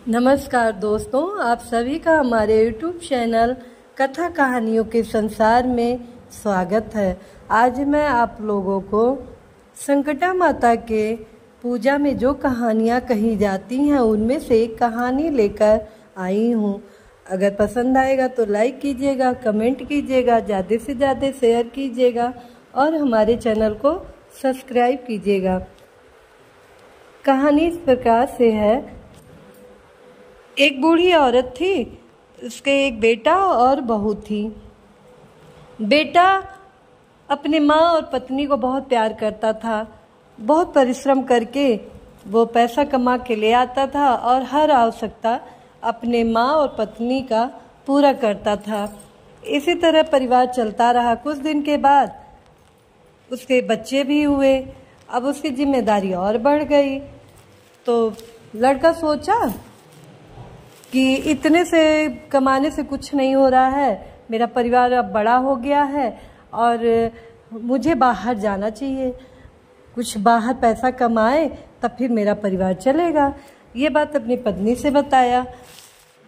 नमस्कार दोस्तों, आप सभी का हमारे YouTube चैनल कथा कहानियों के संसार में स्वागत है। आज मैं आप लोगों को संकटा माता के पूजा में जो कहानियाँ कही जाती हैं उनमें से एक कहानी लेकर आई हूँ। अगर पसंद आएगा तो लाइक कीजिएगा, कमेंट कीजिएगा, ज़्यादा से ज़्यादा शेयर कीजिएगा और हमारे चैनल को सब्सक्राइब कीजिएगा। कहानी इस प्रकार से है। एक बूढ़ी औरत थी, उसके एक बेटा और बहू थी। बेटा अपने माँ और पत्नी को बहुत प्यार करता था। बहुत परिश्रम करके वो पैसा कमा के ले आता था और हर आवश्यकता अपने माँ और पत्नी का पूरा करता था। इसी तरह परिवार चलता रहा। कुछ दिन के बाद उसके बच्चे भी हुए। अब उसकी जिम्मेदारी और बढ़ गई। तो लड़का सोचा कि इतने से कमाने से कुछ नहीं हो रहा है, मेरा परिवार अब बड़ा हो गया है और मुझे बाहर जाना चाहिए। कुछ बाहर पैसा कमाए तब फिर मेरा परिवार चलेगा। ये बात अपनी पत्नी से बताया।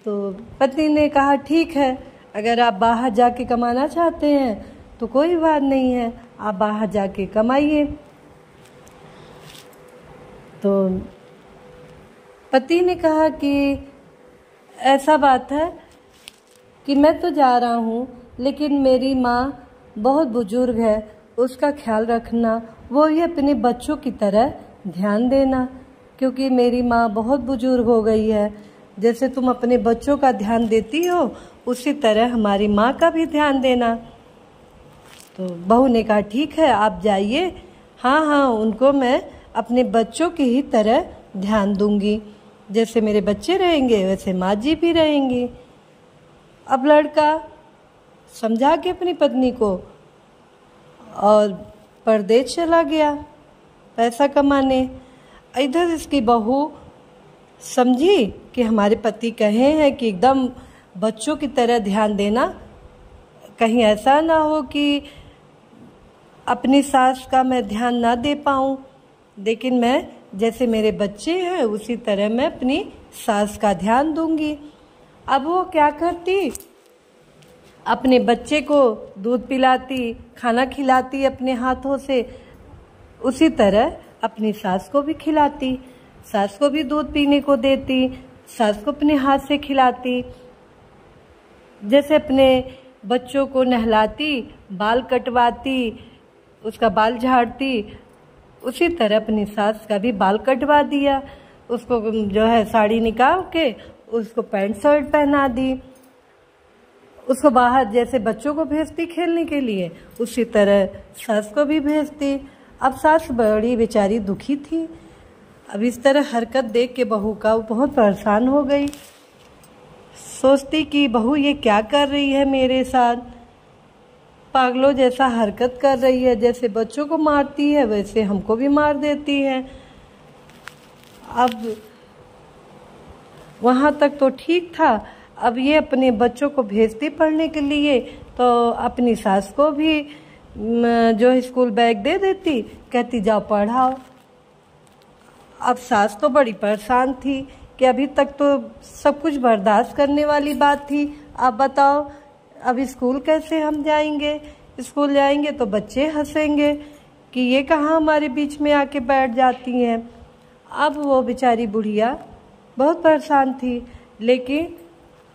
तो पत्नी ने कहा ठीक है, अगर आप बाहर जाके कमाना चाहते हैं तो कोई बात नहीं है, आप बाहर जाके कमाइए। तो पति ने कहा कि ऐसा बात है कि मैं तो जा रहा हूँ, लेकिन मेरी माँ बहुत बुजुर्ग है, उसका ख्याल रखना, वो ही अपने बच्चों की तरह ध्यान देना, क्योंकि मेरी माँ बहुत बुजुर्ग हो गई है। जैसे तुम अपने बच्चों का ध्यान देती हो उसी तरह हमारी माँ का भी ध्यान देना। तो बहू ने कहा ठीक है, आप जाइए। हाँ, उनको मैं अपने बच्चों की ही तरह ध्यान दूंगी। जैसे मेरे बच्चे रहेंगे वैसे माँ जी भी रहेंगी। अब लड़का समझा के अपनी पत्नी को और परदेश चला गया पैसा कमाने। इधर इसकी बहू समझी कि हमारे पति कहे हैं कि एकदम बच्चों की तरह ध्यान देना, कहीं ऐसा ना हो कि अपनी सास का मैं ध्यान ना दे पाऊँ, लेकिन मैं जैसे मेरे बच्चे हैं उसी तरह मैं अपनी सास का ध्यान दूंगी। अब वो क्या करती, अपने बच्चे को दूध पिलाती, खाना खिलाती अपने हाथों से, उसी तरह अपनी सास को भी खिलाती। सास को भी दूध पीने को देती, सास को अपने हाथ से खिलाती। जैसे अपने बच्चों को नहलाती, बाल कटवाती, उसका बाल झाड़ती, उसी तरह अपनी सास का भी बाल कटवा दिया। उसको जो है साड़ी निकाल के उसको पैंट शर्ट पहना दी। उसको बाहर जैसे बच्चों को भेजती खेलने के लिए उसी तरह सास को भी भेजती। अब सास बड़ी बेचारी दुखी थी। अब इस तरह हरकत देख के बहू का बहुत परेशान हो गई। सोचती कि बहू ये क्या कर रही है मेरे साथ, पागलों जैसा हरकत कर रही है, जैसे बच्चों को मारती है वैसे हमको भी मार देती है। अब वहाँ तक तो ठीक था। अब ये अपने बच्चों को भेजती पढ़ने के लिए तो अपनी सास को भी जो स्कूल बैग दे देती, कहती जाओ पढ़ाओ। अब सास तो बड़ी परेशान थी कि अभी तक तो सब कुछ बर्दाश्त करने वाली बात थी, अब बताओ अब स्कूल कैसे हम जाएंगे। स्कूल जाएंगे तो बच्चे हंसेंगे कि ये कहाँ हमारे बीच में आके बैठ जाती हैं। अब वो बेचारी बुढ़िया बहुत परेशान थी, लेकिन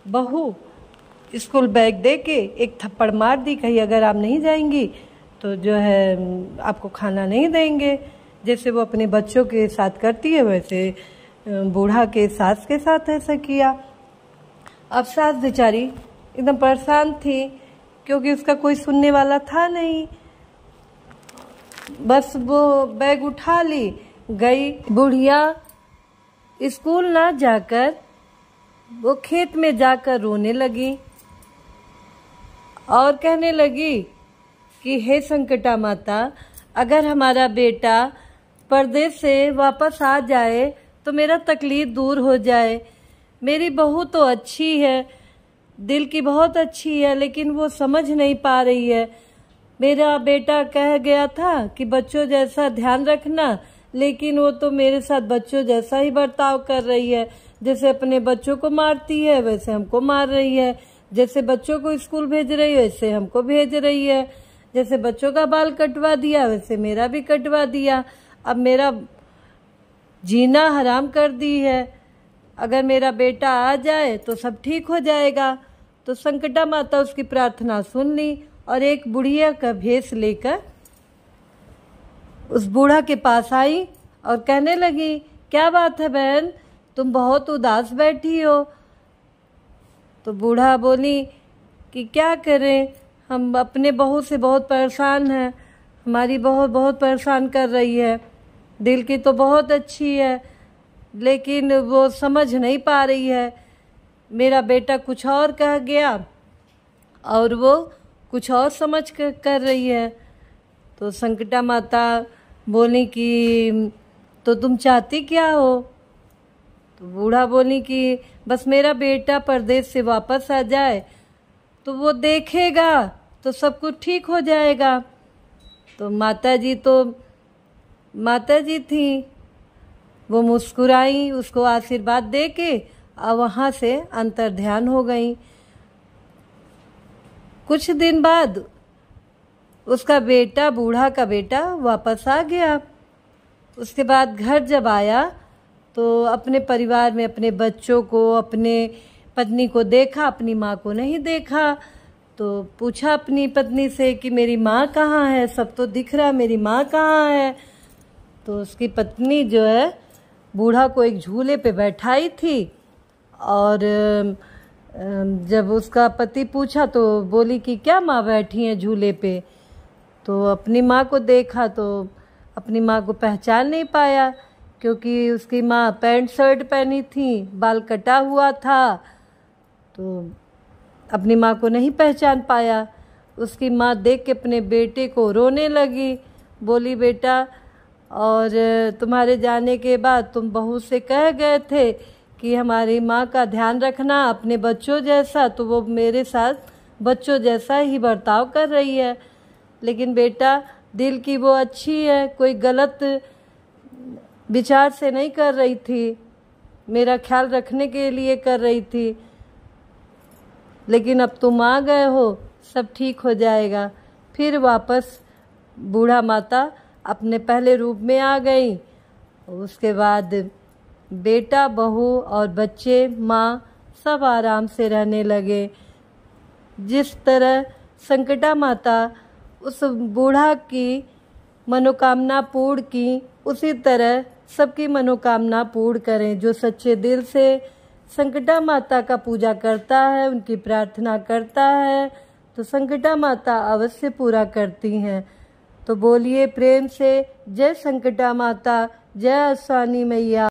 बहू स्कूल बैग दे के एक थप्पड़ मार दी, कही अगर आप नहीं जाएंगी तो जो है आपको खाना नहीं देंगे। जैसे वो अपने बच्चों के साथ करती है वैसे बूढ़ा के सास के साथ ऐसा किया। अब सास बेचारी एकदम परेशान थी क्योंकि उसका कोई सुनने वाला था नहीं। बस वो बैग उठा ली, गई। बुढ़िया स्कूल ना जाकर वो खेत में जाकर रोने लगी और कहने लगी कि हे संकटा माता, अगर हमारा बेटा परदेश से वापस आ जाए तो मेरा तकलीफ दूर हो जाए। मेरी बहू तो अच्छी है, दिल की बहुत अच्छी है, लेकिन वो समझ नहीं पा रही है। मेरा बेटा कह गया था कि बच्चों जैसा ध्यान रखना, लेकिन वो तो मेरे साथ बच्चों जैसा ही बर्ताव कर रही है। जैसे अपने बच्चों को मारती है वैसे हमको मार रही है, जैसे बच्चों को स्कूल भेज रही है वैसे हमको भेज रही है, जैसे बच्चों का बाल कटवा दिया वैसे मेरा भी कटवा दिया। अब मेरा जीना हराम कर दी है। अगर मेरा बेटा आ जाए तो सब ठीक हो जाएगा। तो संकटा माता उसकी प्रार्थना सुन ली और एक बुढ़िया का भेष लेकर उस बूढ़ा के पास आई और कहने लगी, क्या बात है बहन, तुम बहुत उदास बैठी हो। तो बूढ़ा बोली कि क्या करें, हम अपने बहू से बहुत परेशान हैं, हमारी बहू बहुत परेशान कर रही है, दिल की तो बहुत अच्छी है लेकिन वो समझ नहीं पा रही है। मेरा बेटा कुछ और कह गया और वो कुछ और समझ कर रही है। तो संकटा माता बोली कि तो तुम चाहती क्या हो। तो बूढ़ा बोली कि बस मेरा बेटा परदेश से वापस आ जाए तो वो देखेगा तो सब कुछ ठीक हो जाएगा। तो माता जी थी, वो मुस्कुराई, उसको आशीर्वाद देके और वहाँ से अंतर्ध्यान हो गई। कुछ दिन बाद उसका बेटा, बूढ़ा का बेटा वापस आ गया। उसके बाद घर जब आया तो अपने परिवार में अपने बच्चों को, अपने पत्नी को देखा, अपनी माँ को नहीं देखा। तो पूछा अपनी पत्नी से कि मेरी माँ कहाँ है, सब तो दिख रहा, मेरी माँ कहाँ है। तो उसकी पत्नी जो है बूढ़ा को एक झूले पे बैठाई थी और जब उसका पति पूछा तो बोली कि क्या माँ बैठी हैं झूले पे। तो अपनी माँ को देखा तो अपनी माँ को पहचान नहीं पाया क्योंकि उसकी माँ पैंट शर्ट पहनी थी, बाल कटा हुआ था। तो अपनी माँ को नहीं पहचान पाया। उसकी माँ देख के अपने बेटे को रोने लगी, बोली बेटा, और तुम्हारे जाने के बाद तुम बहू से कह गए थे कि हमारी माँ का ध्यान रखना अपने बच्चों जैसा, तो वो मेरे साथ बच्चों जैसा ही बर्ताव कर रही है। लेकिन बेटा दिल की वो अच्छी है, कोई गलत विचार से नहीं कर रही थी, मेरा ख्याल रखने के लिए कर रही थी। लेकिन अब तुम आ गए हो, सब ठीक हो जाएगा। फिर वापस बूढ़ा माता अपने पहले रूप में आ गई। उसके बाद बेटा, बहू और बच्चे, माँ सब आराम से रहने लगे। जिस तरह संकटा माता उस बूढ़ा की मनोकामना पूर्ण की, उसी तरह सबकी मनोकामना पूर्ण करें। जो सच्चे दिल से संकटा माता का पूजा करता है, उनकी प्रार्थना करता है, तो संकटा माता अवश्य पूरा करती हैं। तो बोलिए प्रेम से, जय संकटा माता, जय अश्वानी मैया।